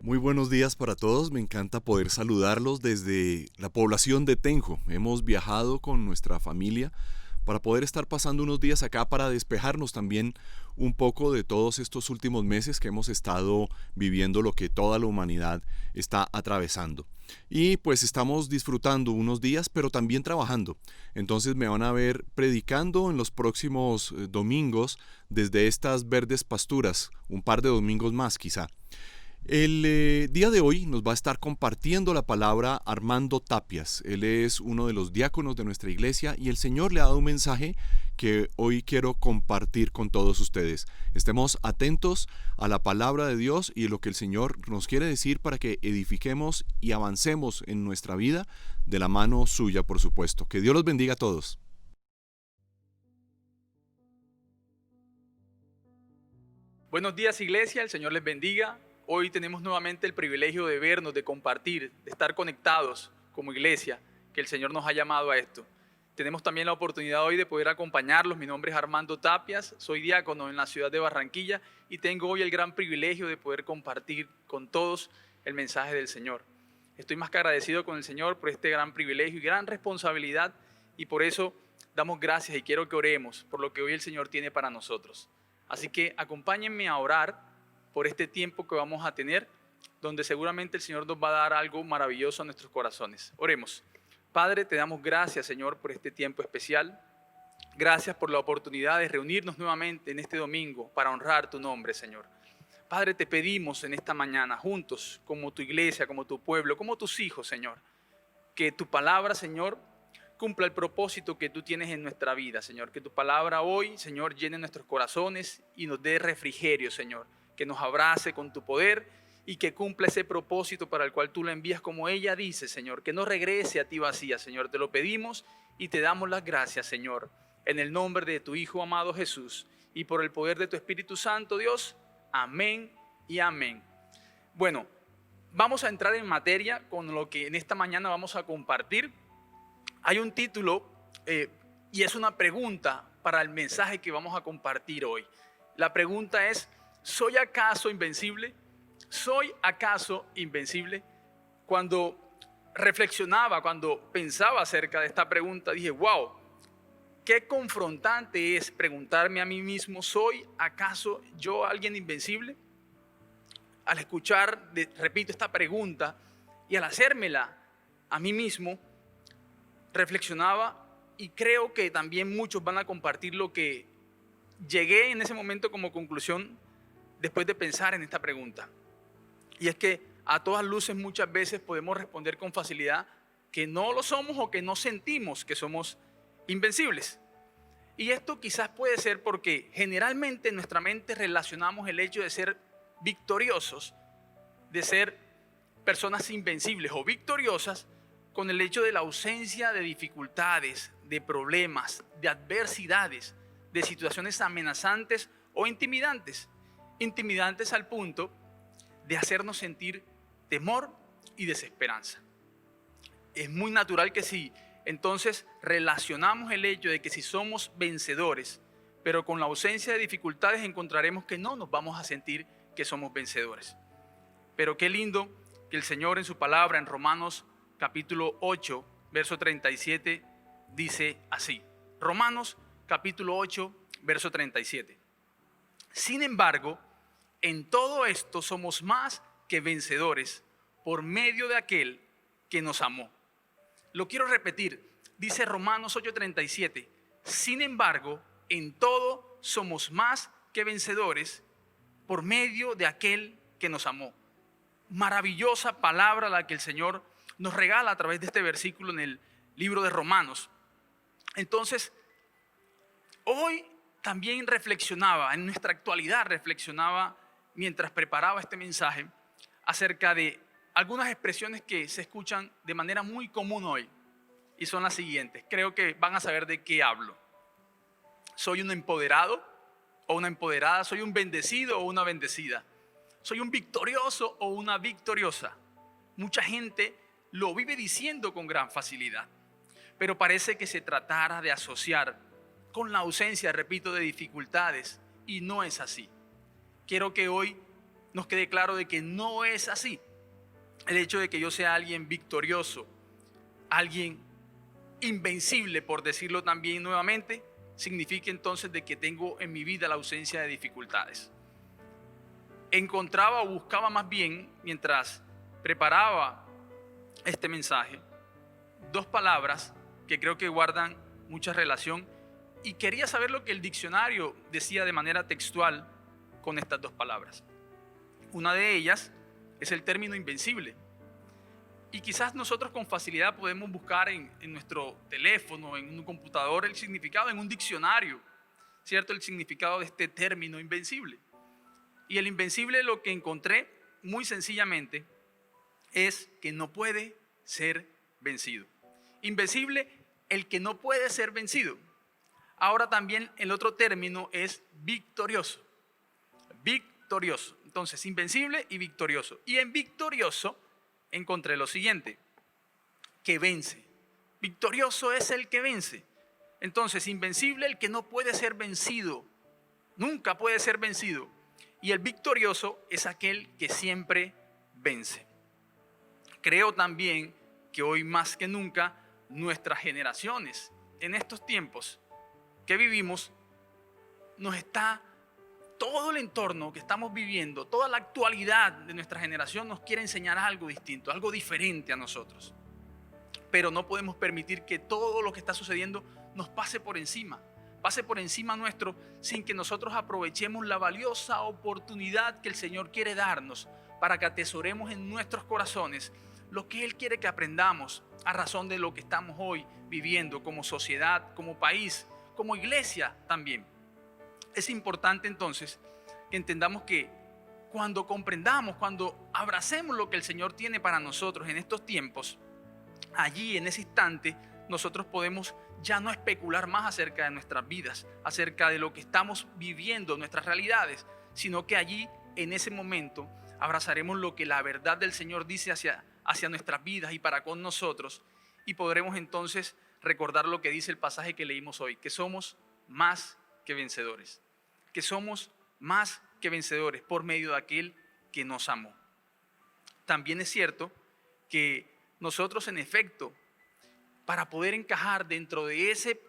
Muy buenos días para todos, me encanta poder saludarlos desde la población de Tenjo. Hemos viajado con nuestra familia para poder estar pasando unos días acá para despejarnos también un poco de todos estos últimos meses que hemos estado viviendo lo que toda la humanidad está atravesando. Y pues estamos disfrutando unos días, pero también trabajando. Entonces me van a ver predicando en los próximos domingos desde estas verdes pasturas, un par de domingos más quizá. El día de hoy nos va a estar compartiendo la palabra Armando Tapias. Él es uno de los diáconos de nuestra iglesia y el Señor le ha dado un mensaje que hoy quiero compartir con todos ustedes. Estemos atentos a la palabra de Dios y lo que el Señor nos quiere decir para que edifiquemos y avancemos en nuestra vida de la mano suya, por supuesto. Que Dios los bendiga a todos. Buenos días, iglesia, el Señor les bendiga. Hoy tenemos nuevamente el privilegio de vernos, de compartir, de estar conectados como iglesia, que el Señor nos ha llamado a esto. Tenemos también la oportunidad hoy de poder acompañarlos. Mi nombre es Armando Tapias, soy diácono en la ciudad de Barranquilla y tengo hoy el gran privilegio de poder compartir con todos el mensaje del Señor. Estoy más que agradecido con el Señor por este gran privilegio y gran responsabilidad, y por eso damos gracias y quiero que oremos por lo que hoy el Señor tiene para nosotros. Así que acompáñenme a orar por este tiempo que vamos a tener, donde seguramente el Señor nos va a dar algo maravilloso a nuestros corazones. Oremos. Padre, te damos gracias, Señor, por este tiempo especial. Gracias por la oportunidad de reunirnos nuevamente en este domingo para honrar tu nombre, Señor. Padre, te pedimos en esta mañana, juntos, como tu iglesia, como tu pueblo, como tus hijos, Señor, que tu palabra, Señor, cumpla el propósito que tú tienes en nuestra vida, Señor. Que tu palabra hoy, Señor, llene nuestros corazones y nos dé refrigerio, Señor. Que nos abrace con tu poder y que cumpla ese propósito para el cual tú la envías, como ella dice, Señor. Que no regrese a ti vacía, Señor. Te lo pedimos y te damos las gracias, Señor. En el nombre de tu Hijo amado Jesús y por el poder de tu Espíritu Santo, Dios. Amén y amén. Bueno, vamos a entrar en materia con lo que en esta mañana vamos a compartir. Hay un título y es una pregunta para el mensaje que vamos a compartir hoy. La pregunta es: ¿soy acaso invencible? ¿Soy acaso invencible? Cuando reflexionaba, cuando pensaba acerca de esta pregunta, dije, wow, qué confrontante es preguntarme a mí mismo, ¿soy acaso yo alguien invencible? Al escuchar, repito, esta pregunta y al hacérmela a mí mismo, reflexionaba y creo que también muchos van a compartir lo que llegué en ese momento como conclusión después de pensar en esta pregunta. Y es que a todas luces muchas veces podemos responder con facilidad que no lo somos o que no sentimos que somos invencibles. Y esto quizás puede ser porque generalmente en nuestra mente relacionamos el hecho de ser victoriosos, de ser personas invencibles o victoriosas, con el hecho de la ausencia de dificultades, de problemas, de adversidades, de situaciones amenazantes o intimidantes. Intimidantes al punto de hacernos sentir temor y desesperanza. Es muy natural que si entonces relacionamos el hecho de que si somos vencedores, pero con la ausencia de dificultades, encontraremos que no nos vamos a sentir que somos vencedores. Pero qué lindo que el Señor en su palabra en Romanos capítulo 8, verso 37, dice así. Romanos capítulo 8, verso 37. Sin embargo, en todo esto somos más que vencedores por medio de aquel que nos amó. Lo quiero repetir. Dice Romanos 8:37. Sin embargo, en todo somos más que vencedores por medio de aquel que nos amó. Maravillosa palabra la que el Señor nos regala a través de este versículo en el libro de Romanos. Entonces, hoy también reflexionaba, en nuestra actualidad reflexionaba mientras preparaba este mensaje acerca de algunas expresiones que se escuchan de manera muy común hoy y son las siguientes. Creo que van a saber de qué hablo. Soy un empoderado o una empoderada, soy un bendecido o una bendecida, soy un victorioso o una victoriosa. Mucha gente lo vive diciendo con gran facilidad, pero parece que se tratara de asociar con la ausencia, repito, de dificultades, y no es así. Quiero que hoy nos quede claro de que no es así. El hecho de que yo sea alguien victorioso, alguien invencible, por decirlo también nuevamente, significa entonces de que tengo en mi vida la ausencia de dificultades. Encontraba o buscaba más bien, mientras preparaba este mensaje, dos palabras que creo que guardan mucha relación y quería saber lo que el diccionario decía de manera textual con estas dos palabras. Una de ellas es el término invencible. Y quizás nosotros con facilidad podemos buscar en nuestro teléfono, en un computador, el significado, en un diccionario, ¿cierto? El significado de este término invencible. Y el invencible, lo que encontré muy sencillamente es que no puede ser vencido. Invencible, el que no puede ser vencido. Ahora también el otro término es victorioso. Victorioso. Entonces, invencible y victorioso. Y en victorioso encontré lo siguiente, que vence. Victorioso es el que vence. Entonces, invencible, el que no puede ser vencido. Nunca puede ser vencido. Y el victorioso es aquel que siempre vence. Creo también que hoy más que nunca nuestras generaciones, en estos tiempos que vivimos, nos está todo el entorno que estamos viviendo, toda la actualidad de nuestra generación nos quiere enseñar algo distinto, algo diferente a nosotros. Pero no podemos permitir que todo lo que está sucediendo nos pase por encima nuestro, sin que nosotros aprovechemos la valiosa oportunidad que el Señor quiere darnos para que atesoremos en nuestros corazones lo que Él quiere que aprendamos a razón de lo que estamos hoy viviendo como sociedad, como país, como iglesia también. Es importante entonces que entendamos que cuando comprendamos, cuando abracemos lo que el Señor tiene para nosotros en estos tiempos, allí en ese instante nosotros podemos ya no especular más acerca de nuestras vidas, acerca de lo que estamos viviendo, nuestras realidades, sino que allí en ese momento abrazaremos lo que la verdad del Señor dice hacia nuestras vidas y para con nosotros, y podremos entonces recordar lo que dice el pasaje que leímos hoy, que somos más que vencedores, que somos más que vencedores por medio de aquel que nos amó. También es cierto que nosotros en efecto, para poder encajar dentro de ese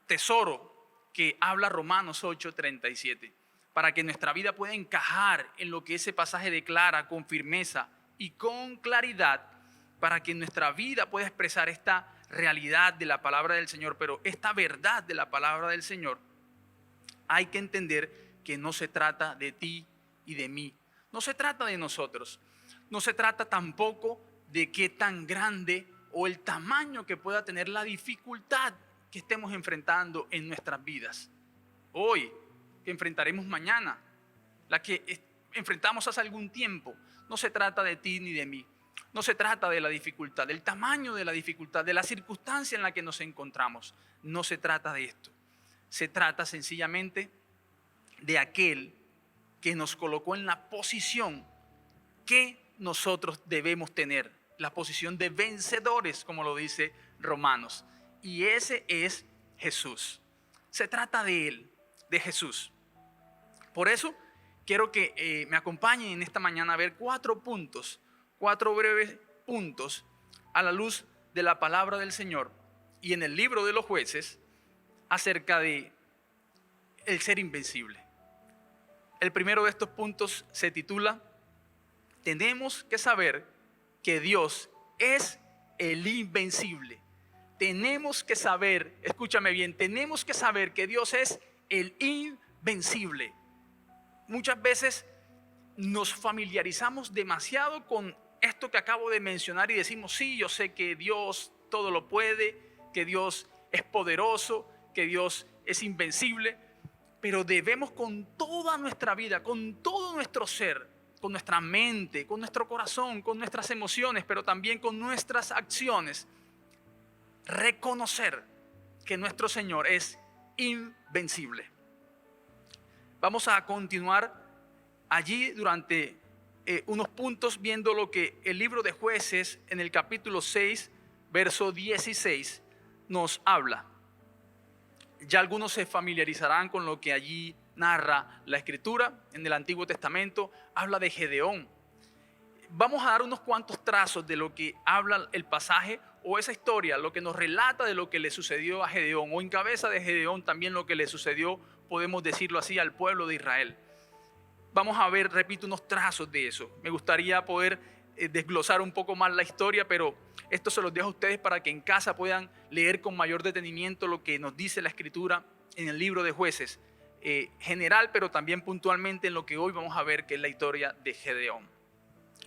tesoro que habla Romanos 8:37, para que nuestra vida pueda encajar en lo que ese pasaje declara con firmeza y con claridad, para que nuestra vida pueda expresar esta realidad de la palabra del Señor, pero esta verdad de la palabra del Señor, hay que entender que no se trata de ti y de mí, no se trata de nosotros, no se trata tampoco de qué tan grande o el tamaño que pueda tener la dificultad que estemos enfrentando en nuestras vidas. Hoy, que enfrentaremos mañana, la que enfrentamos hace algún tiempo, no se trata de ti ni de mí. No se trata de la dificultad, del tamaño de la dificultad, de la circunstancia en la que nos encontramos. No se trata de esto. Se trata sencillamente de aquel que nos colocó en la posición que nosotros debemos tener, la posición de vencedores, como lo dice Romanos. Y ese es Jesús. Se trata de Él, de Jesús. Por eso quiero que me acompañen en esta mañana a ver 4 puntos, 4 breves puntos a la luz de la palabra del Señor y en el libro de los jueces acerca de el ser invencible. El primero de estos puntos se titula: tenemos que saber que Dios es el invencible. Tenemos que saber, escúchame bien, tenemos que saber que Dios es el invencible. Muchas veces nos familiarizamos demasiado con esto que acabo de mencionar y decimos, sí, yo sé que Dios todo lo puede, que Dios es poderoso, que Dios es invencible, pero debemos con toda nuestra vida, con todo nuestro ser, con nuestra mente, con nuestro corazón, con nuestras emociones, pero también con nuestras acciones, reconocer que nuestro Señor es invencible. Vamos a continuar allí durante unos puntos viendo lo que el libro de Jueces en el capítulo 6, verso 16 nos habla. Ya algunos se familiarizarán con lo que allí narra la Escritura en el Antiguo Testamento, habla de Gedeón. Vamos a dar unos cuantos trazos de lo que habla el pasaje o esa historia, lo que nos relata de lo que le sucedió a Gedeón, o en cabeza de Gedeón también lo que le sucedió, podemos decirlo así, al pueblo de Israel. Vamos a ver, repito, unos trazos de eso. Me gustaría poder desglosar un poco más la historia, pero esto se los dejo a ustedes para que en casa puedan leer con mayor detenimiento lo que nos dice la Escritura en el libro de Jueces, general, pero también puntualmente en lo que hoy vamos a ver, que es la historia de Gedeón.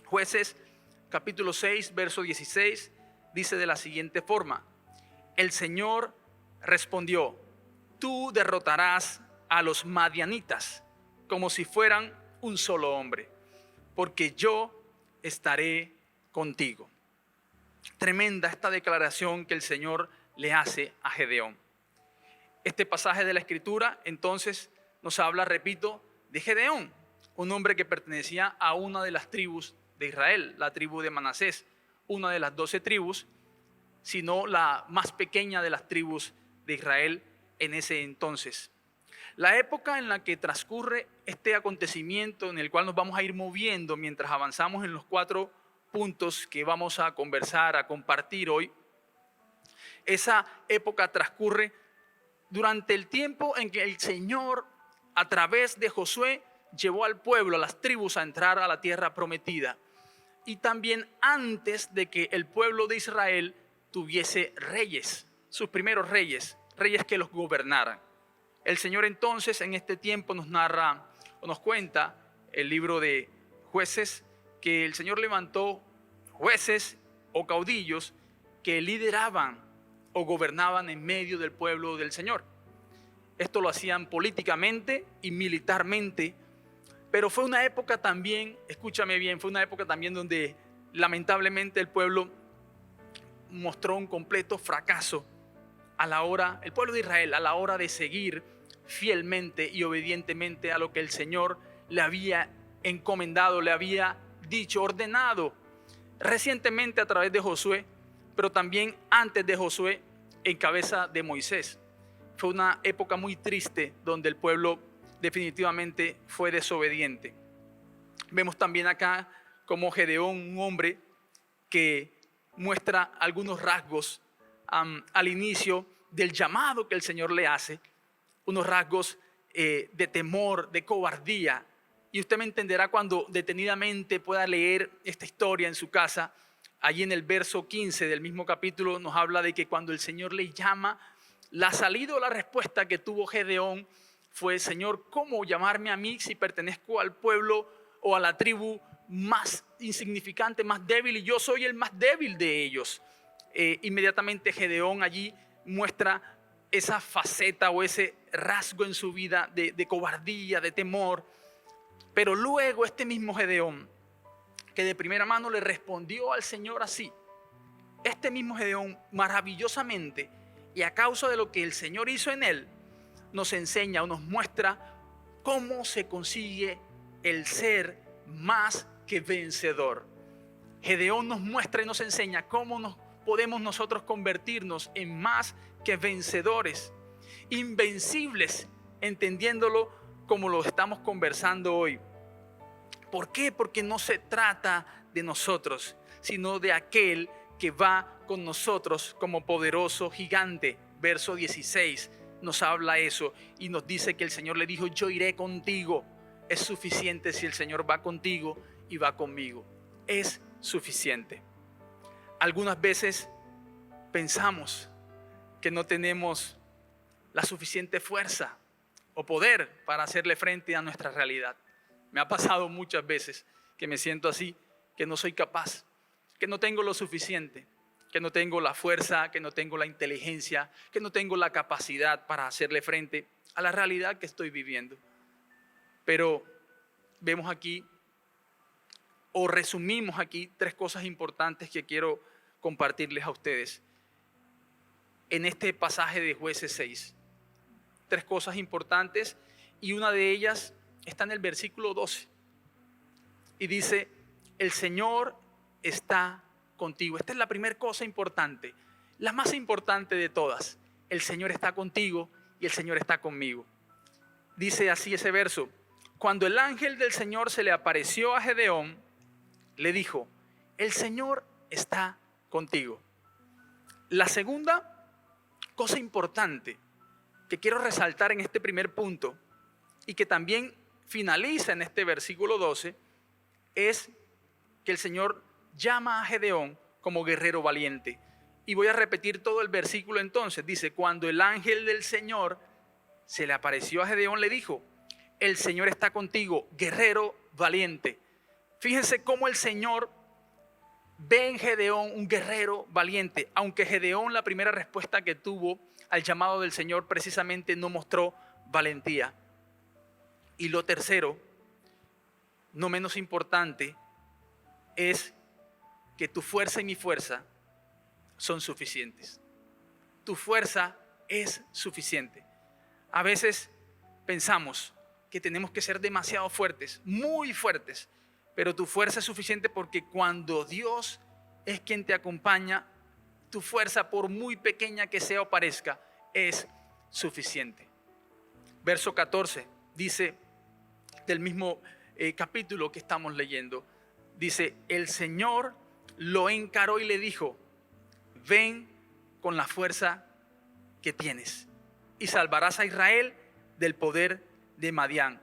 Jueces capítulo 6, verso 16, dice de la siguiente forma: el Señor respondió, tú derrotarás a los madianitas como si fueran un solo hombre, porque yo estaré contigo. Tremenda esta declaración que el Señor le hace a Gedeón. Este pasaje de la Escritura entonces nos habla, repito, de Gedeón, un hombre que pertenecía a una de las tribus de Israel, la tribu de Manasés, una de las 12 tribus, sino la más pequeña de las tribus de Israel en ese entonces. La época en la que transcurre este acontecimiento, en el cual nos vamos a ir moviendo mientras avanzamos en los 4 puntos que vamos a conversar, a compartir hoy, esa época transcurre durante el tiempo en que el Señor, a través de Josué, llevó al pueblo, a las tribus, a entrar a la tierra prometida. Y también antes de que el pueblo de Israel tuviese reyes, sus primeros reyes que los gobernaran. El Señor entonces en este tiempo nos narra o nos cuenta el libro de Jueces que el Señor levantó jueces o caudillos que lideraban o gobernaban en medio del pueblo del Señor. Esto lo hacían políticamente y militarmente, pero fue una época también, escúchame bien, fue una época también donde lamentablemente el pueblo mostró un completo fracaso el pueblo de Israel, a la hora de seguir fielmente y obedientemente a lo que el Señor le había encomendado, le había dicho, ordenado recientemente a través de Josué, pero también antes de Josué en cabeza de Moisés. Fue una época muy triste donde el pueblo definitivamente fue desobediente. Vemos también acá como Gedeón, un hombre que muestra algunos rasgos al inicio del llamado que el Señor le hace, unos rasgos de temor, de cobardía. Y usted me entenderá cuando detenidamente pueda leer esta historia en su casa. Allí en el verso 15 del mismo capítulo nos habla de que cuando el Señor le llama, la salida o la respuesta que tuvo Gedeón fue: Señor, ¿cómo llamarme a mí si pertenezco al pueblo o a la tribu más insignificante, más débil, y yo soy el más débil de ellos? Inmediatamente Gedeón allí muestra esa faceta o ese rasgo en su vida de cobardía, de temor. Pero luego este mismo Gedeón, que de primera mano le respondió al Señor así, este mismo Gedeón maravillosamente, y a causa de lo que el Señor hizo en él, nos enseña o nos muestra cómo se consigue el ser más que vencedor. Gedeón nos muestra y nos enseña cómo podemos nosotros convertirnos en más que vencedores, invencibles, entendiéndolo como lo estamos conversando hoy. ¿Por qué? Porque no se trata de nosotros, sino de aquel que va con nosotros como poderoso gigante. Verso 16 nos habla eso y nos dice que el Señor le dijo: yo iré contigo. Es suficiente si el Señor va contigo y va conmigo. Es suficiente. Algunas veces pensamos que no tenemos la suficiente fuerza o poder para hacerle frente a nuestra realidad. Me ha pasado muchas veces que me siento así, que no soy capaz, que no tengo lo suficiente, que no tengo la fuerza, que no tengo la inteligencia, que no tengo la capacidad para hacerle frente a la realidad que estoy viviendo. Pero vemos aquí, o resumimos aquí, 3 cosas importantes que quiero compartirles a ustedes en este pasaje de Jueces 6. 3 cosas importantes, y una de ellas está en el versículo 12 y dice: el Señor está contigo. Esta es la primera cosa importante, la más importante de todas. El Señor está contigo y el Señor está conmigo. Dice así ese verso: cuando el ángel del Señor se le apareció a Gedeón, le dijo: el Señor está contigo. La segunda cosa importante que quiero resaltar en este primer punto y que también finaliza en este versículo 12 es que el Señor llama a Gedeón como guerrero valiente. Y voy a repetir todo el versículo entonces. Dice: cuando el ángel del Señor se le apareció a Gedeón, le dijo: el Señor está contigo, guerrero valiente. Fíjense cómo el Señor ve en Gedeón un guerrero valiente, aunque Gedeón, la primera respuesta que tuvo al llamado del Señor, precisamente no mostró valentía. Y lo tercero, no menos importante, es que tu fuerza y mi fuerza son suficientes. Tu fuerza es suficiente. A veces pensamos que tenemos que ser demasiado fuertes, muy fuertes, pero tu fuerza es suficiente porque cuando Dios es quien te acompaña, tu fuerza, por muy pequeña que sea o parezca, es suficiente. Verso 14 dice, del mismo capítulo que estamos leyendo, dice: el Señor lo encaró y le dijo: ven con la fuerza que tienes y salvarás a Israel del poder de Madián.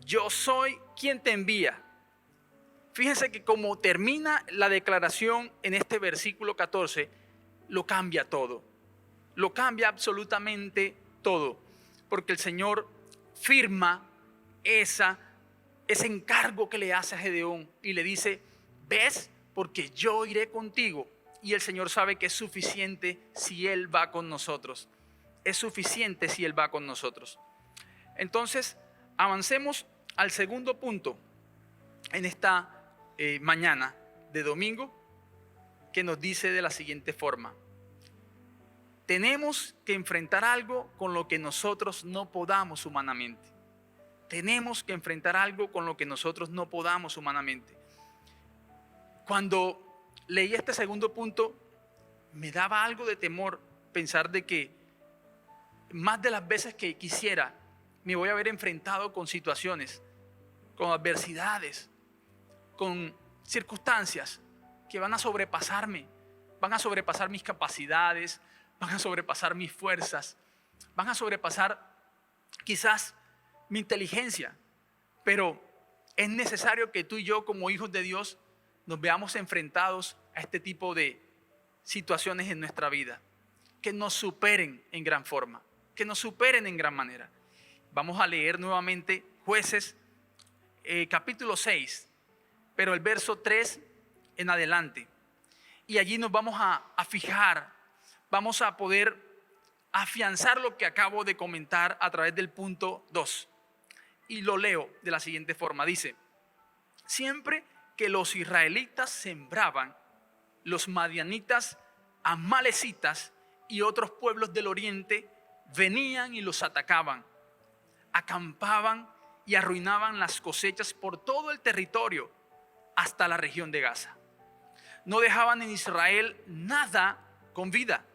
Yo soy quien te envía. Fíjense que como termina la declaración en este versículo 14, lo cambia todo. Lo cambia absolutamente todo. Porque el Señor firma ese encargo que le hace a Gedeón y le dice: ves, porque yo iré contigo. Y el Señor sabe que es suficiente si Él va con nosotros. Es suficiente si Él va con nosotros. Entonces, avancemos al segundo punto en esta mañana de domingo, que nos dice de la siguiente forma: tenemos que enfrentar algo con lo que nosotros no podamos humanamente. Tenemos que enfrentar algo con lo que nosotros no podamos humanamente. Cuando leí este segundo punto, me daba algo de temor pensar de que más de las veces que quisiera me voy a ver enfrentado con situaciones, con adversidades, con circunstancias que van a sobrepasarme, van a sobrepasar mis capacidades, van a sobrepasar mis fuerzas, van a sobrepasar quizás mi inteligencia. Pero es necesario que tú y yo, como hijos de Dios, nos veamos enfrentados a este tipo de situaciones en nuestra vida, que nos superen en gran forma, que nos superen en gran manera. Vamos a leer nuevamente Jueces capítulo 6, pero el verso 3 en adelante. Y allí nos vamos a fijar, vamos a poder afianzar lo que acabo de comentar a través del punto 2. Y lo leo de la siguiente forma. Dice: siempre que los israelitas sembraban, los madianitas, amalecitas y otros pueblos del oriente venían y los atacaban. Acampaban y arruinaban las cosechas por todo el territorio hasta la región de Gaza. No dejaban en Israel nada con vida,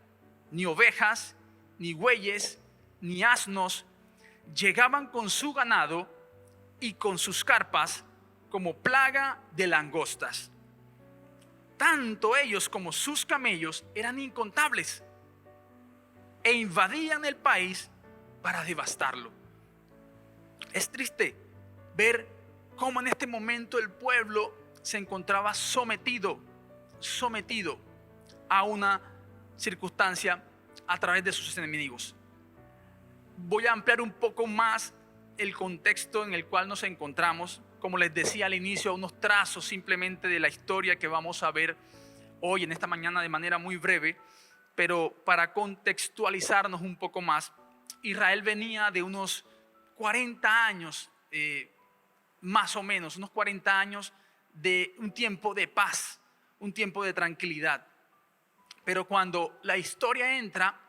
ni ovejas, ni bueyes, ni asnos. Llegaban con su ganado y con sus carpas como plaga de langostas. Tanto ellos como sus camellos eran incontables e invadían el país para devastarlo. Es triste ver cómo en este momento el pueblo se encontraba sometido a una circunstancia a través de sus enemigos. Voy a ampliar un poco más el contexto en el cual nos encontramos. Como les decía al inicio, unos trazos simplemente de la historia que vamos a ver hoy en esta mañana de manera muy breve, pero para contextualizarnos un poco más. Israel venía de unos 40 años, más o menos, unos 40 años de un tiempo de paz, un tiempo de tranquilidad. Pero cuando la historia entra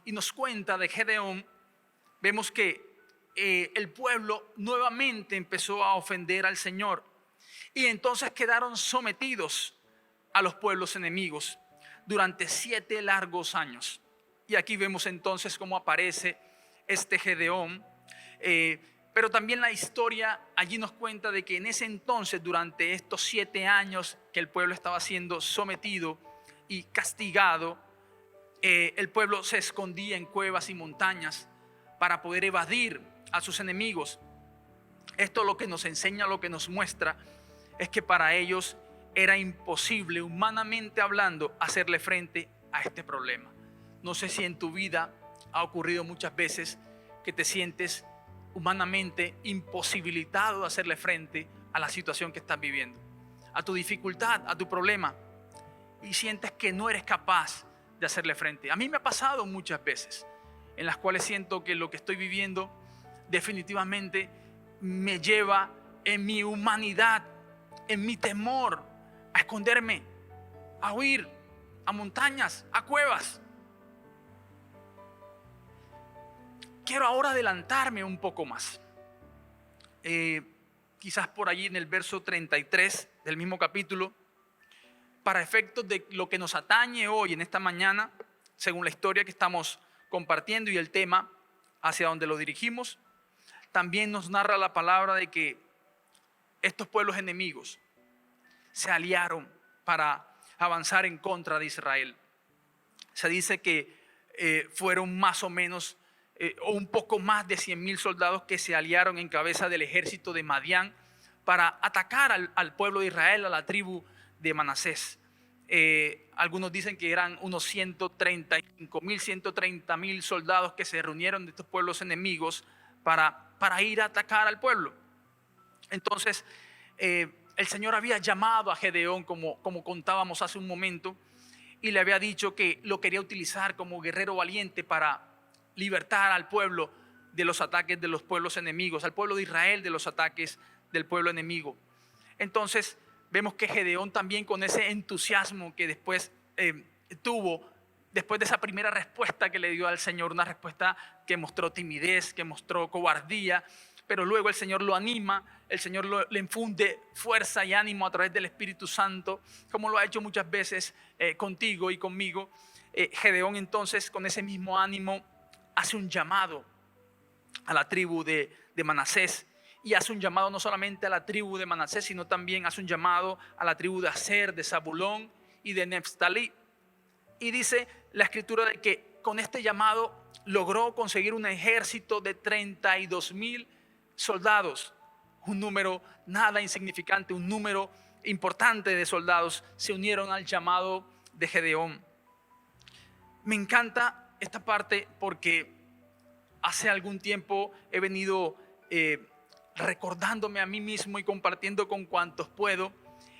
y nos cuenta de Gedeón, vemos que el pueblo nuevamente empezó a ofender al Señor y entonces quedaron sometidos a los pueblos enemigos durante 7 largos años. Y aquí vemos entonces cómo aparece este Gedeón Pero también la historia allí nos cuenta de que en ese entonces, durante estos 7 años que el pueblo estaba siendo sometido y castigado, el pueblo se escondía en cuevas y montañas para poder evadir a sus enemigos. Esto lo que nos enseña, lo que nos muestra, es que para ellos era imposible, humanamente hablando, hacerle frente a este problema. No sé si en tu vida ha ocurrido muchas veces que te sientes humanamente imposibilitado de hacerle frente a la situación que estás viviendo, a tu dificultad, a tu problema, y sientes que no eres capaz de hacerle frente. A mí me ha pasado muchas veces en las cuales siento que lo que estoy viviendo definitivamente me lleva en mi humanidad, en mi temor, a esconderme, a huir, a montañas, a cuevas. Quiero ahora adelantarme un poco más. Quizás por allí en el verso 33 del mismo capítulo, para efectos de lo que nos atañe hoy en esta mañana, según la historia que estamos compartiendo y el tema hacia donde lo dirigimos, también nos narra la palabra de que estos pueblos enemigos se aliaron para avanzar en contra de Israel. Se dice que fueron más o menos o un poco más de 100,000 soldados que se aliaron en cabeza del ejército de Madián para atacar al pueblo de Israel, a la tribu de Manasés. Algunos dicen que eran unos 135,000, 130,000 soldados que se reunieron de estos pueblos enemigos para ir a atacar al pueblo. Entonces, el Señor había llamado a Gedeón, como contábamos hace un momento, y le había dicho que lo quería utilizar como guerrero valiente para libertar al pueblo de los ataques de los pueblos enemigos, al pueblo de Israel de los ataques del pueblo enemigo. Entonces vemos que Gedeón también, con ese entusiasmo que después tuvo, después de esa primera respuesta que le dio al Señor, una respuesta que mostró timidez, que mostró cobardía, pero luego el Señor lo anima, el Señor le infunde fuerza y ánimo a través del Espíritu Santo, como lo ha hecho muchas veces contigo y conmigo. Gedeón entonces, con ese mismo ánimo, hace un llamado a la tribu de Manasés, y hace un llamado no solamente a la tribu de Manasés, sino también hace un llamado a la tribu de Aser, de Zabulón y de Neftalí. Y dice la escritura de que con este llamado logró conseguir un ejército de 32,000 soldados, un número nada insignificante, un número importante de soldados se unieron al llamado de Gedeón. Me encanta esta parte porque hace algún tiempo he venido recordándome a mí mismo y compartiendo con cuantos puedo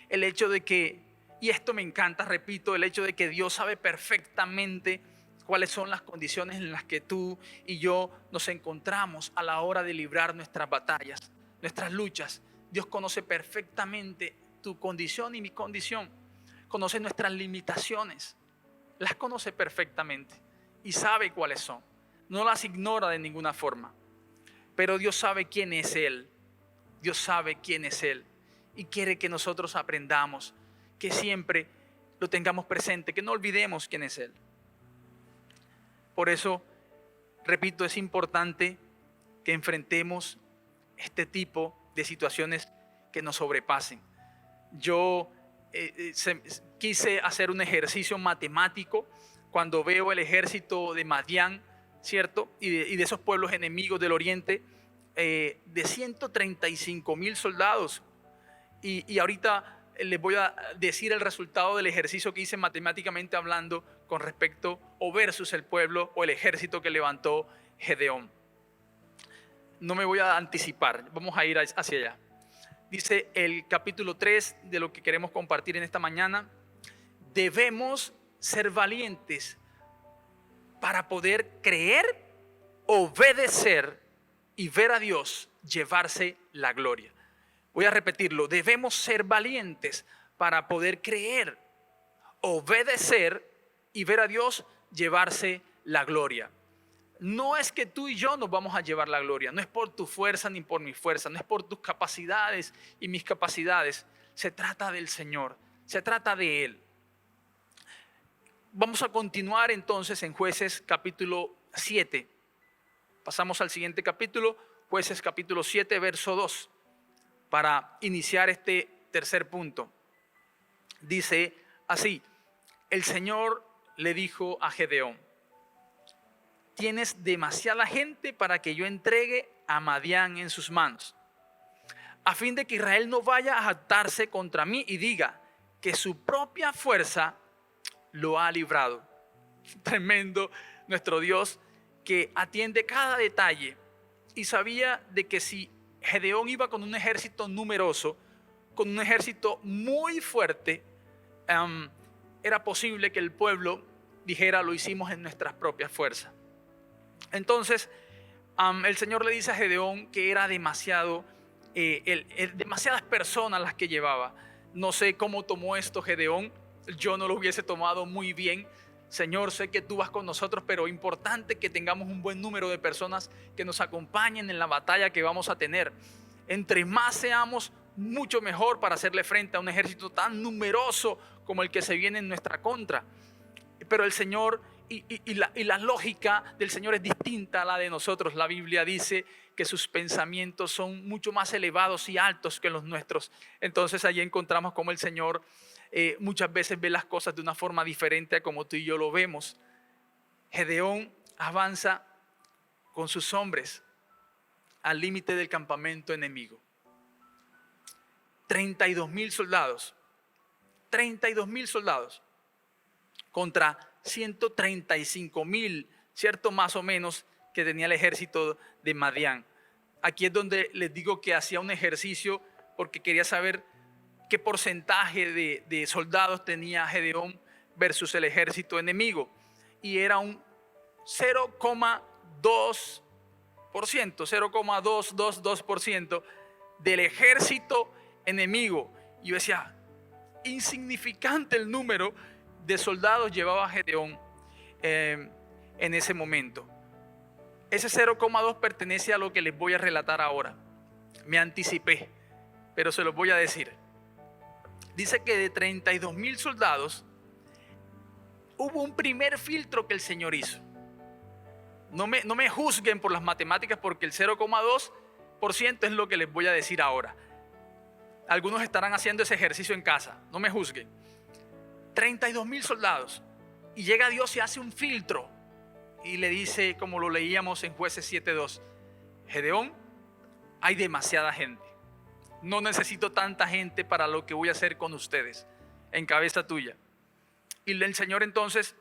el hecho de que, y esto me encanta, repito, el hecho de que Dios sabe perfectamente cuáles son las condiciones en las que tú y yo nos encontramos a la hora de librar nuestras batallas, nuestras luchas. Dios conoce perfectamente tu condición y mi condición, conoce nuestras limitaciones, las conoce perfectamente y sabe cuáles son, no las ignora de ninguna forma. Pero Dios sabe quién es Él, Dios sabe quién es Él, y quiere que nosotros aprendamos, que siempre lo tengamos presente, que no olvidemos quién es Él. Por eso, repito, es importante que enfrentemos este tipo de situaciones que nos sobrepasen. Yo quise hacer un ejercicio matemático cuando veo el ejército de Madián, ¿cierto? Y de esos pueblos enemigos del oriente, de 135,000 soldados. Y ahorita les voy a decir el resultado del ejercicio que hice matemáticamente hablando con respecto o versus el pueblo o el ejército que levantó Gedeón. No me voy a anticipar, vamos a ir hacia allá. Dice el capítulo 3 de lo que queremos compartir en esta mañana: debemos ser valientes para poder creer, obedecer y ver a Dios llevarse la gloria. Voy a repetirlo: debemos ser valientes para poder creer, obedecer y ver a Dios llevarse la gloria. No es que tú y yo nos vamos a llevar la gloria, no es por tu fuerza ni por mi fuerza, no es por tus capacidades y mis capacidades. Se trata del Señor, se trata de Él. Vamos a continuar entonces en Jueces capítulo 7. Pasamos al siguiente capítulo, Jueces capítulo 7, verso 2, para iniciar este tercer punto. Dice así: el Señor le dijo a Gedeón: tienes demasiada gente para que yo entregue a Madián en sus manos, a fin de que Israel no vaya a jactarse contra mí y diga que su propia fuerza lo ha librado. Tremendo nuestro Dios, que atiende cada detalle, y sabía de que si Gedeón iba con un ejército numeroso, con un ejército muy fuerte, era posible que el pueblo dijera: lo hicimos en nuestras propias fuerzas. Entonces el Señor le dice a Gedeón que era demasiadas personas las que llevaba. No sé cómo tomó esto Gedeón, yo no lo hubiese tomado muy bien. Señor, sé que tú vas con nosotros, pero es importante que tengamos un buen número de personas que nos acompañen en la batalla que vamos a tener. Entre más seamos, mucho mejor para hacerle frente a un ejército tan numeroso como el que se viene en nuestra contra. Pero el Señor y la lógica del Señor es distinta a la de nosotros. La Biblia dice que sus pensamientos son mucho más elevados y altos que los nuestros. Entonces allí encontramos cómo el Señor muchas veces ve las cosas de una forma diferente a como tú y yo lo vemos. Gedeón avanza con sus hombres al límite del campamento enemigo. 32,000 soldados. 32,000 soldados contra 135,000, ¿cierto? Más o menos, que tenía el ejército de Madián. Aquí es donde les digo que hacía un ejercicio porque quería saber qué porcentaje de soldados tenía Gedeón versus el ejército enemigo. Y era un 0,2% del ejército enemigo. Y yo decía, insignificante el número de soldados llevaba Gedeón en ese momento. Ese 0,2 pertenece a lo que les voy a relatar ahora. Me anticipé, pero se los voy a decir. Dice que de 32,000 soldados hubo un primer filtro que el Señor hizo. No me juzguen por las matemáticas, porque el 0,2% es lo que les voy a decir ahora. Algunos estarán haciendo ese ejercicio en casa, no me juzguen. 32,000 soldados, y llega Dios y hace un filtro y le dice, como lo leíamos en Jueces 7:2, Gedeón, hay demasiada gente, no necesito tanta gente para lo que voy a hacer con ustedes en cabeza tuya. Y el Señor entonces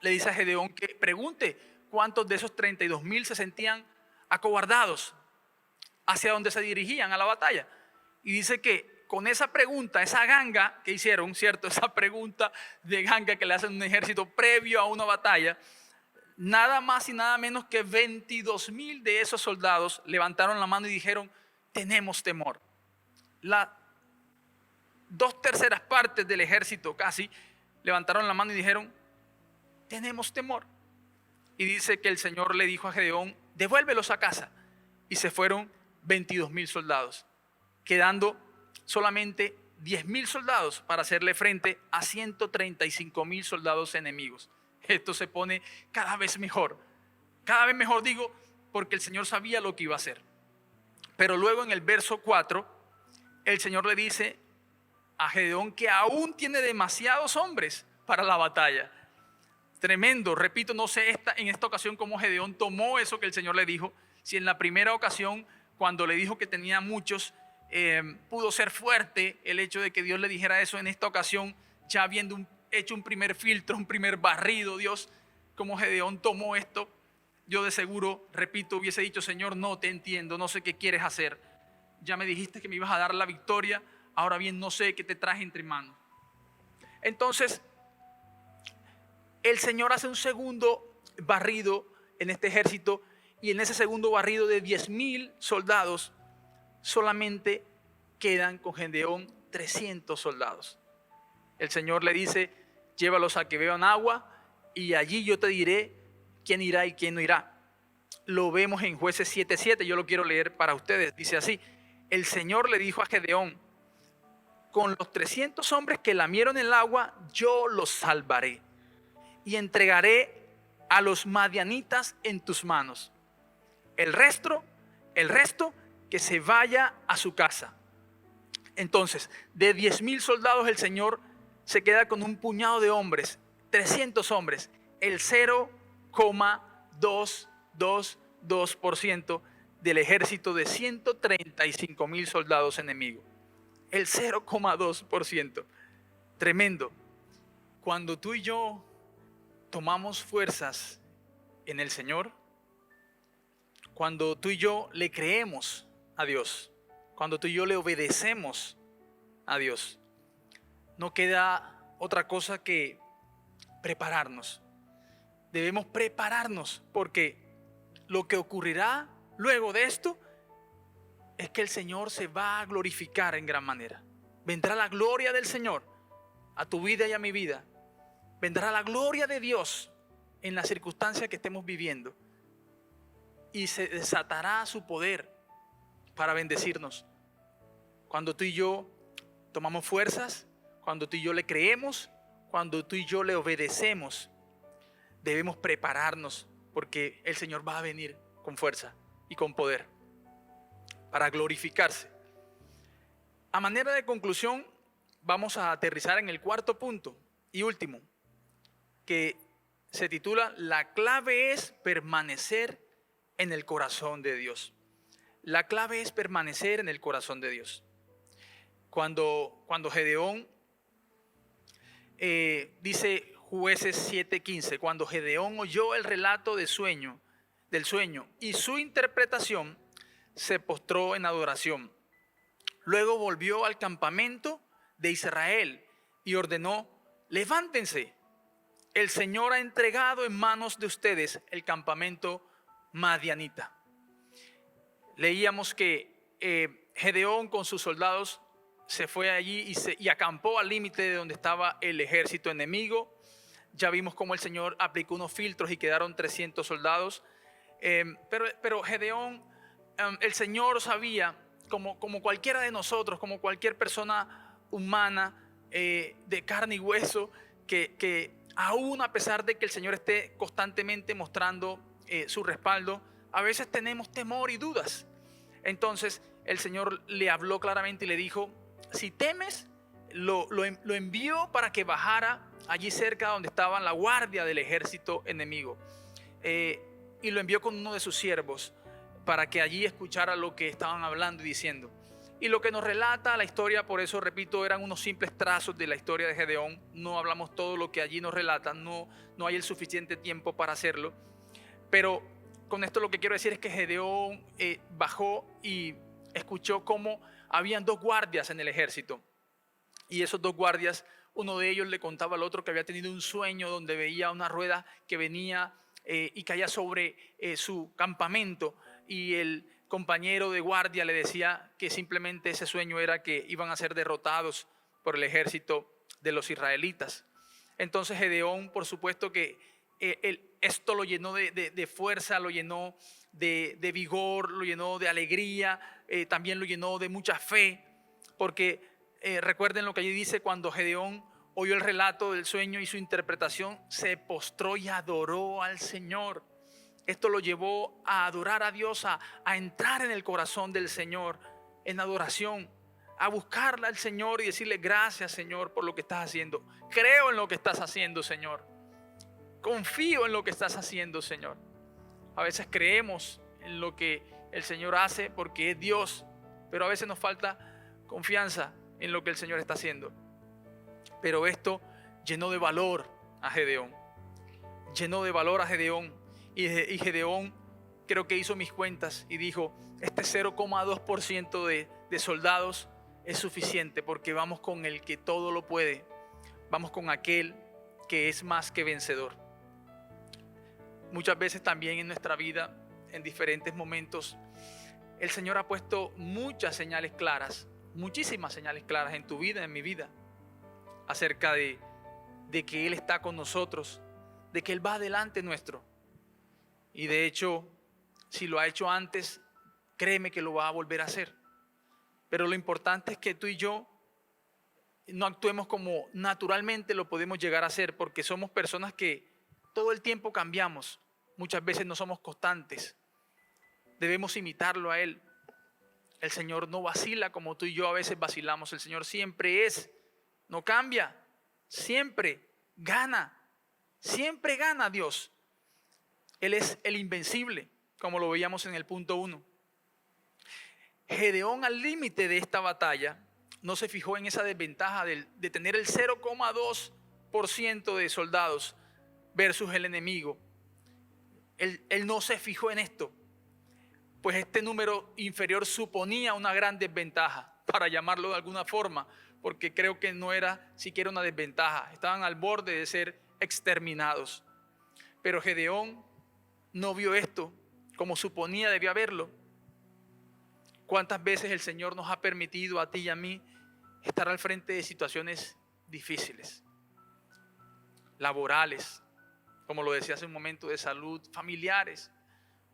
le dice a Gedeón que pregunte cuántos de esos 32,000 se sentían acobardados hacia donde se dirigían a la batalla. Y dice que con esa pregunta, esa ganga que hicieron, ¿cierto? Esa pregunta de ganga que le hacen a un ejército previo a una batalla, nada más y nada menos que 22,000 de esos soldados levantaron la mano y dijeron, tenemos temor. Las 2/3 partes del ejército casi levantaron la mano y dijeron, tenemos temor. Y dice que el Señor le dijo a Gedeón, devuélvelos a casa. Y se fueron 22,000 soldados, quedando solamente 10,000 soldados para hacerle frente a 135,000 soldados enemigos. Esto se pone cada vez mejor digo, porque el Señor sabía lo que iba a hacer. Pero luego en el verso 4, el Señor le dice a Gedeón que aún tiene demasiados hombres para la batalla. Tremendo, repito, no sé en esta ocasión cómo Gedeón tomó eso que el Señor le dijo. Si en la primera ocasión, cuando le dijo que tenía muchos, pudo ser fuerte el hecho de que Dios le dijera eso. En esta ocasión, ya habiendo hecho un primer filtro, un primer barrido, Dios, como Gedeón tomó esto, yo de seguro, repito, hubiese dicho, Señor, no te entiendo, no sé qué quieres hacer. Ya me dijiste que me ibas a dar la victoria, ahora bien no sé qué te traje entre manos. Entonces, el Señor hace un segundo barrido en este ejército, y en ese segundo barrido de 10,000 soldados, solamente quedan con Gedeón 300 soldados. El Señor le dice, llévalos a que beban agua y allí yo te diré quién irá y quién no irá. Lo vemos en Jueces 7:7, yo lo quiero leer para ustedes. Dice así, el Señor le dijo a Gedeón, con los 300 hombres que lamieron el agua, yo los salvaré y entregaré a los madianitas en tus manos. El resto El resto, que se vaya a su casa. Entonces, de 10,000 soldados, el Señor se queda con un puñado de hombres, 300 hombres, el 0,222% del ejército de 135,000 soldados enemigos. El 0,2%. Tremendo. Cuando tú y yo tomamos fuerzas en el Señor, cuando tú y yo le creemos a Dios, cuando tú y yo le obedecemos a Dios, no queda otra cosa que prepararnos. Debemos prepararnos, porque lo que ocurrirá luego de esto es que el Señor se va a glorificar en gran manera. Vendrá la gloria del Señor a tu vida y a mi vida. Vendrá la gloria de Dios en las circunstancias que estemos viviendo. Y se desatará su poder para bendecirnos. Cuando tú y yo tomamos fuerzas, cuando tú y yo le creemos, cuando tú y yo le obedecemos, debemos prepararnos, porque el Señor va a venir con fuerza y con poder para glorificarse. A manera de conclusión, vamos a aterrizar en el cuarto punto y último, que se titula: la clave es permanecer en el corazón de Dios. La clave es permanecer en el corazón de Dios. Cuando Gedeón, dice Jueces 7:15, cuando Gedeón oyó el relato del sueño y su interpretación, se postró en adoración. Luego volvió al campamento de Israel y ordenó: levántense, el Señor ha entregado en manos de ustedes el campamento madianita. Leíamos que Gedeón con sus soldados se fue allí y acampó al límite de donde estaba el ejército enemigo. Ya vimos cómo el Señor aplicó unos filtros y quedaron 300 soldados. Pero Gedeón, el Señor sabía, como cualquiera de nosotros, como cualquier persona humana de carne y hueso, que aún a pesar de que el Señor esté constantemente mostrando su respaldo, a veces tenemos temor y dudas. Entonces el Señor le habló claramente y le dijo: si temes, lo envió para que bajara allí cerca donde estaba la guardia del ejército enemigo, y lo envió con uno de sus siervos para que allí escuchara lo que estaban hablando y diciendo. Y lo que nos relata la historia, por eso repito, eran unos simples trazos de la historia de Gedeón. No hablamos todo lo que allí nos relata, no hay el suficiente tiempo para hacerlo. Pero con esto lo que quiero decir es que Gedeón bajó y escuchó cómo habían dos guardias en el ejército. Y esos dos guardias, uno de ellos le contaba al otro que había tenido un sueño donde veía una rueda que venía y caía sobre su campamento. Y el compañero de guardia le decía que simplemente ese sueño era que iban a ser derrotados por el ejército de los israelitas. Entonces Gedeón, por supuesto que esto lo llenó de fuerza, lo llenó de vigor, lo llenó de alegría, también lo llenó de mucha fe, porque recuerden lo que allí dice: cuando Gedeón oyó el relato del sueño y su interpretación, se postró y adoró al Señor. Esto lo llevó a adorar a Dios, a entrar en el corazón del Señor en adoración, a buscarle al Señor y decirle: gracias, Señor, por lo que estás haciendo. Creo en lo que estás haciendo, Señor. Confío en lo que estás haciendo, Señor. A veces creemos en lo que el Señor hace porque es Dios, pero a veces nos falta confianza en lo que el Señor está haciendo. Pero esto llenó de valor a Gedeón. Llenó de valor a Gedeón. Y Gedeón creo que hizo mis cuentas y dijo: este 0,2% de soldados es suficiente, porque vamos con el que todo lo puede. Vamos con aquel que es más que vencedor. Muchas veces también en nuestra vida, en diferentes momentos, el Señor ha puesto muchas señales claras, muchísimas señales claras en tu vida, en mi vida, acerca de que Él está con nosotros, de que Él va delante nuestro. Y de hecho, si lo ha hecho antes, créeme que lo va a volver a hacer. Pero lo importante es que tú y yo no actuemos como naturalmente lo podemos llegar a hacer, porque somos personas que todo el tiempo cambiamos. Muchas veces no somos constantes. Debemos imitarlo a Él. El Señor no vacila como tú y yo a veces vacilamos. El Señor siempre es, no cambia, siempre gana Dios. Él es el invencible, como lo veíamos en el punto 1. Gedeón, al límite de esta batalla, no se fijó en esa desventaja de tener el 0,2% de soldados versus el enemigo. Él no se fijó en esto, pues este número inferior suponía una gran desventaja, para llamarlo de alguna forma, porque creo que no era siquiera una desventaja. Estaban al borde de ser exterminados. Pero Gedeón no vio esto como suponía debía verlo. ¿Cuántas veces el Señor nos ha permitido a ti y a mí estar al frente de situaciones difíciles, laborales, como lo decía hace un momento, de salud, familiares,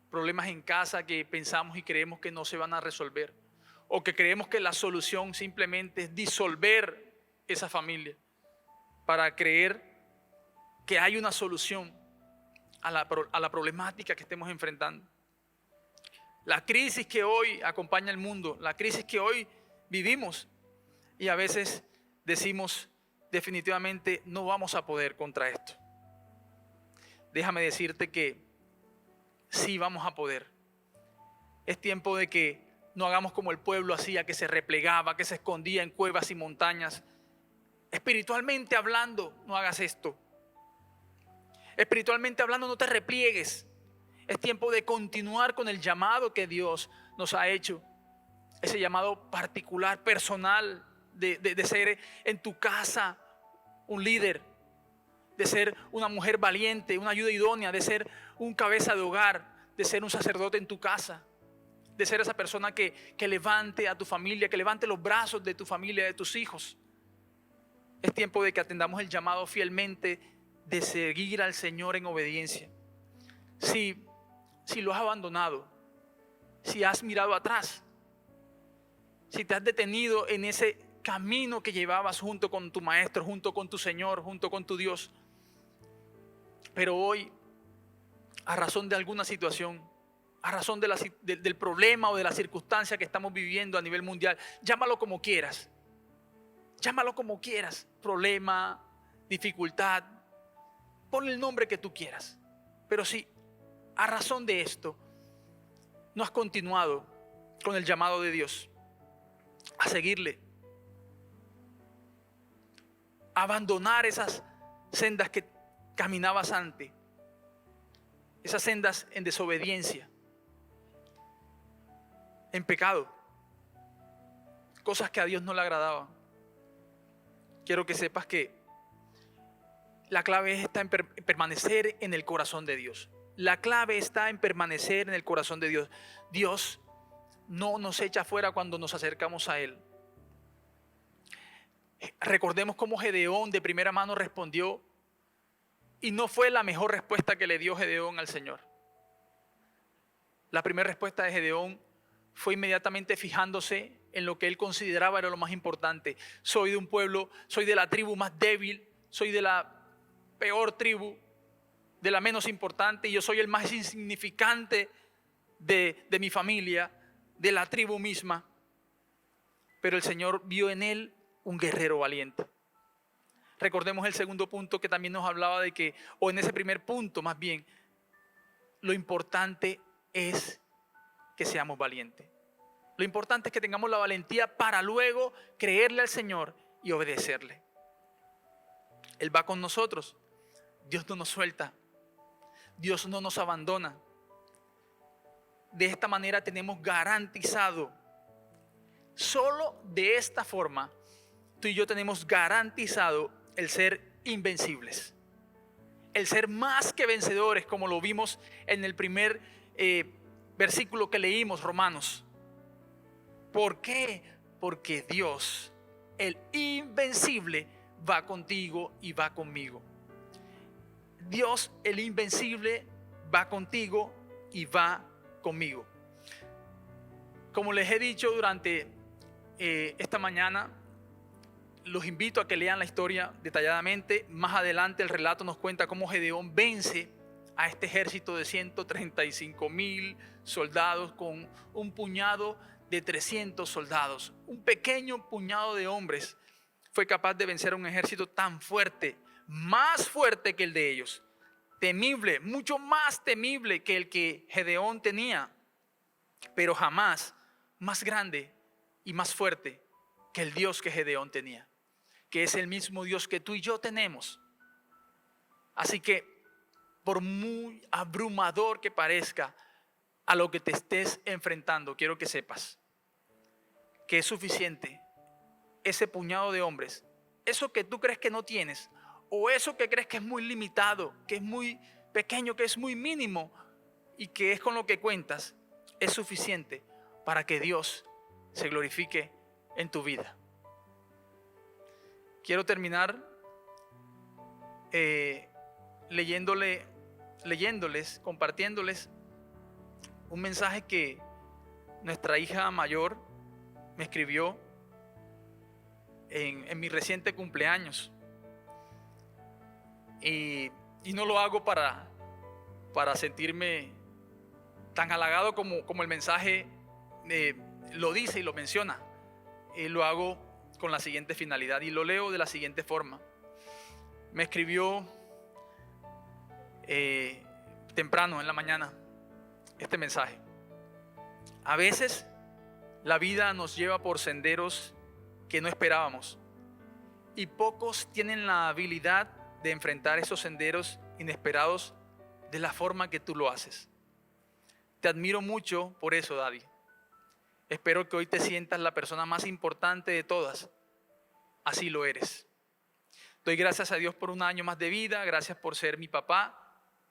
problemas en casa que pensamos y creemos que no se van a resolver, o que creemos que la solución simplemente es disolver esa familia para creer que hay una solución a la problemática que estemos enfrentando? La crisis que hoy acompaña al mundo, la crisis que hoy vivimos, y a veces decimos definitivamente no vamos a poder contra esto. Déjame decirte que sí vamos a poder. Es tiempo de que no hagamos como el pueblo hacía, que se replegaba, que se escondía en cuevas y montañas. Espiritualmente hablando, no hagas esto. Espiritualmente hablando, no te repliegues. Es tiempo de continuar con el llamado que Dios nos ha hecho. Ese llamado particular, personal, de ser en tu casa un líder, de ser una mujer valiente, una ayuda idónea, de ser un cabeza de hogar, de ser un sacerdote en tu casa, de ser esa persona que levante a tu familia, que levante los brazos de tu familia, de tus hijos. Es tiempo de que atendamos el llamado fielmente, de seguir al Señor en obediencia. Si lo has abandonado, si has mirado atrás, si te has detenido en ese camino que llevabas junto con tu maestro, junto con tu Señor, junto con tu Dios, pero hoy, a razón de alguna situación, a razón del problema o de la circunstancia que estamos viviendo a nivel mundial, llámalo como quieras, problema, dificultad, ponle el nombre que tú quieras, pero si a razón de esto no has continuado con el llamado de Dios a seguirle, a abandonar esas sendas que caminabas antes, esas sendas en desobediencia, en pecado, cosas que a Dios no le agradaban, quiero que sepas que la clave está en permanecer en el corazón de Dios. La clave está en permanecer en el corazón de Dios. Dios no nos echa fuera cuando nos acercamos a Él. Recordemos cómo Gedeón de primera mano respondió, y no fue la mejor respuesta que le dio Gedeón al Señor. La primera respuesta de Gedeón fue inmediatamente fijándose en lo que él consideraba era lo más importante. Soy de un pueblo, soy de la tribu más débil, soy de la peor tribu, de la menos importante, y yo soy el más insignificante de mi familia, de la tribu misma. Pero el Señor vio en él un guerrero valiente. Recordemos el segundo punto que también nos hablaba de que, o en ese primer punto más bien, lo importante es que seamos valientes. Lo importante es que tengamos la valentía para luego creerle al Señor y obedecerle. Él va con nosotros. Dios no nos suelta. Dios no nos abandona. De esta manera tenemos garantizado, solo de esta forma, tú y yo tenemos garantizado el ser invencibles, el ser más que vencedores, como lo vimos en el primer versículo que leímos, Romanos. ¿Por qué? Porque Dios, el invencible, va contigo y va conmigo. Dios, el invencible, va contigo y va conmigo. Como les he dicho durante esta mañana, los invito a que lean la historia detalladamente. Más adelante el relato nos cuenta cómo Gedeón vence a este ejército de 135,000 soldados con un puñado de 300 soldados. Un pequeño puñado de hombres fue capaz de vencer a un ejército tan fuerte, más fuerte que el de ellos. Temible, mucho más temible que el que Gedeón tenía, pero jamás más grande y más fuerte que el Dios que Gedeón tenía, que es el mismo Dios que tú y yo tenemos. Así que, por muy abrumador que parezca a lo que te estés enfrentando, quiero que sepas que es suficiente ese puñado de hombres, eso que tú crees que no tienes, o eso que crees que es muy limitado, que es muy pequeño, que es muy mínimo y que es con lo que cuentas, es suficiente para que Dios se glorifique en tu vida. Quiero terminar leyéndoles, compartiéndoles un mensaje que nuestra hija mayor me escribió en mi reciente cumpleaños. Y no lo hago para sentirme tan halagado como el mensaje lo dice y lo menciona. Lo hago con la siguiente finalidad y lo leo de la siguiente forma. Me escribió temprano en la mañana este mensaje. A veces la vida nos lleva por senderos que no esperábamos y pocos tienen la habilidad de enfrentar esos senderos inesperados de la forma que tú lo haces. Te admiro mucho por eso, Daddy. Espero que hoy te sientas la persona más importante de todas. Así lo eres. Doy gracias a Dios por un año más de vida. Gracias por ser mi papá.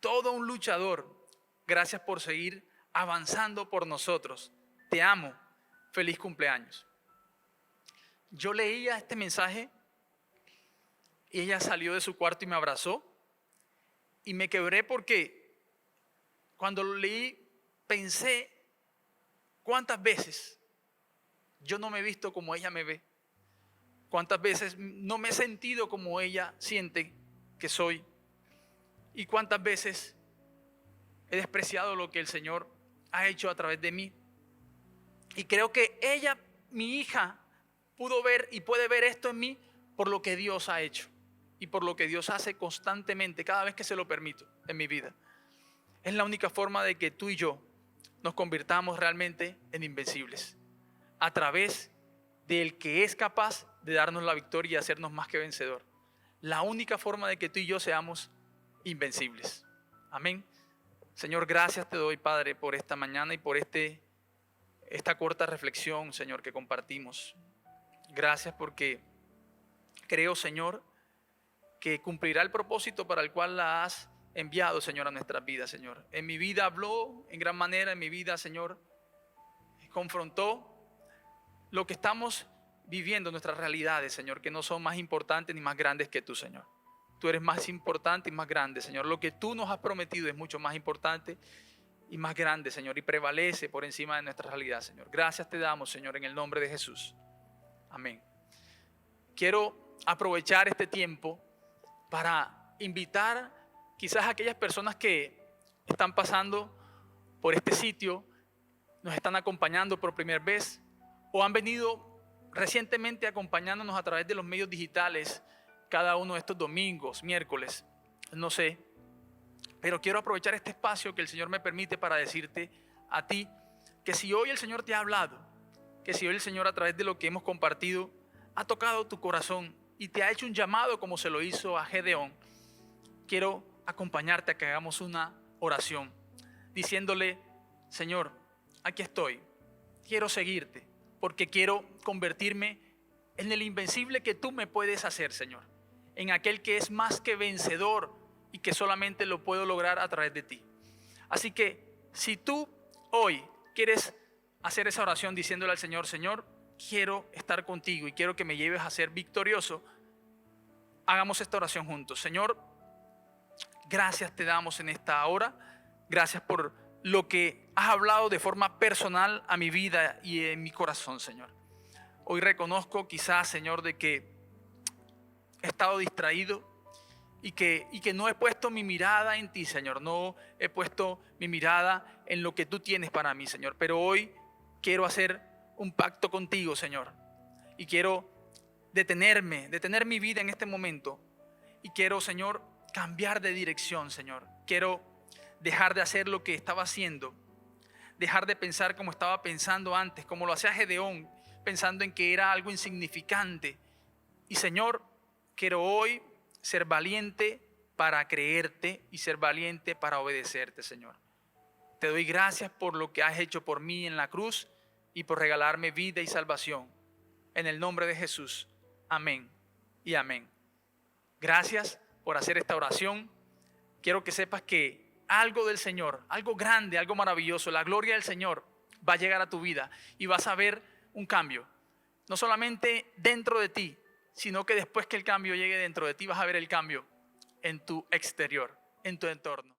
Todo un luchador. Gracias por seguir avanzando por nosotros. Te amo. Feliz cumpleaños. Yo leía este mensaje y ella salió de su cuarto y me abrazó. Y me quebré porque cuando lo leí pensé cuántas veces yo no me he visto como ella me ve. Cuántas veces no me he sentido como ella siente que soy. Y cuántas veces he despreciado lo que el Señor ha hecho a través de mí. Y creo que ella, mi hija, pudo ver y puede ver esto en mí por lo que Dios ha hecho. Y por lo que Dios hace constantemente, cada vez que se lo permito en mi vida. Es la única forma de que tú y yo nos convirtamos realmente en invencibles. A través del que es capaz de darnos la victoria y hacernos más que vencedor. La única forma de que tú y yo seamos invencibles. Amén. Señor, gracias te doy, Padre, por esta mañana y por esta corta reflexión, Señor, que compartimos. Gracias porque creo, Señor, que cumplirá el propósito para el cual la has enviado, Señor, a nuestras vidas, Señor. En mi vida habló en gran manera, en mi vida, Señor, confrontó lo que estamos viviendo, nuestras realidades, Señor, que no son más importantes ni más grandes que tú, Señor. Tú eres más importante y más grande, Señor. Lo que tú nos has prometido es mucho más importante y más grande, Señor, y prevalece por encima de nuestra realidad, Señor. Gracias te damos, Señor, en el nombre de Jesús. Amén. Quiero aprovechar este tiempo para invitar quizás a aquellas personas que están pasando por este sitio, nos están acompañando por primera vez o han venido recientemente acompañándonos a través de los medios digitales cada uno de estos domingos, miércoles, no sé. Pero quiero aprovechar este espacio que el Señor me permite para decirte a ti que si hoy el Señor te ha hablado, que si hoy el Señor a través de lo que hemos compartido ha tocado tu corazón y te ha hecho un llamado como se lo hizo a Gedeón, quiero acompañarte a que hagamos una oración diciéndole: Señor, aquí estoy, quiero seguirte porque quiero convertirme en el invencible que tú me puedes hacer, Señor, en aquel que es más que vencedor y que solamente lo puedo lograr a través de ti. Así que si tú hoy quieres hacer esa oración diciéndole al Señor: Señor, quiero estar contigo y quiero que me lleves a ser victorioso, hagamos esta oración juntos. Señor, gracias te damos en esta hora. Gracias por lo que has hablado de forma personal a mi vida y en mi corazón, Señor. Hoy reconozco quizás, Señor, de que he estado distraído y que no he puesto mi mirada en ti, Señor. No he puesto mi mirada en lo que tú tienes para mí, Señor. Pero hoy quiero hacer un pacto contigo, Señor. Y quiero detener mi vida en este momento. Y quiero, Señor, cambiar de dirección, Señor. Quiero dejar de hacer lo que estaba haciendo. Dejar de pensar como estaba pensando antes, como lo hacía Gedeón, pensando en que era algo insignificante. Y, Señor, quiero hoy ser valiente para creerte y ser valiente para obedecerte, Señor. Te doy gracias por lo que has hecho por mí en la cruz y por regalarme vida y salvación. En el nombre de Jesús. Amén y amén. Gracias por hacer esta oración. Quiero que sepas que algo del Señor, algo grande, algo maravilloso, la gloria del Señor va a llegar a tu vida y vas a ver un cambio. No solamente dentro de ti, sino que después que el cambio llegue dentro de ti vas a ver el cambio en tu exterior, en tu entorno.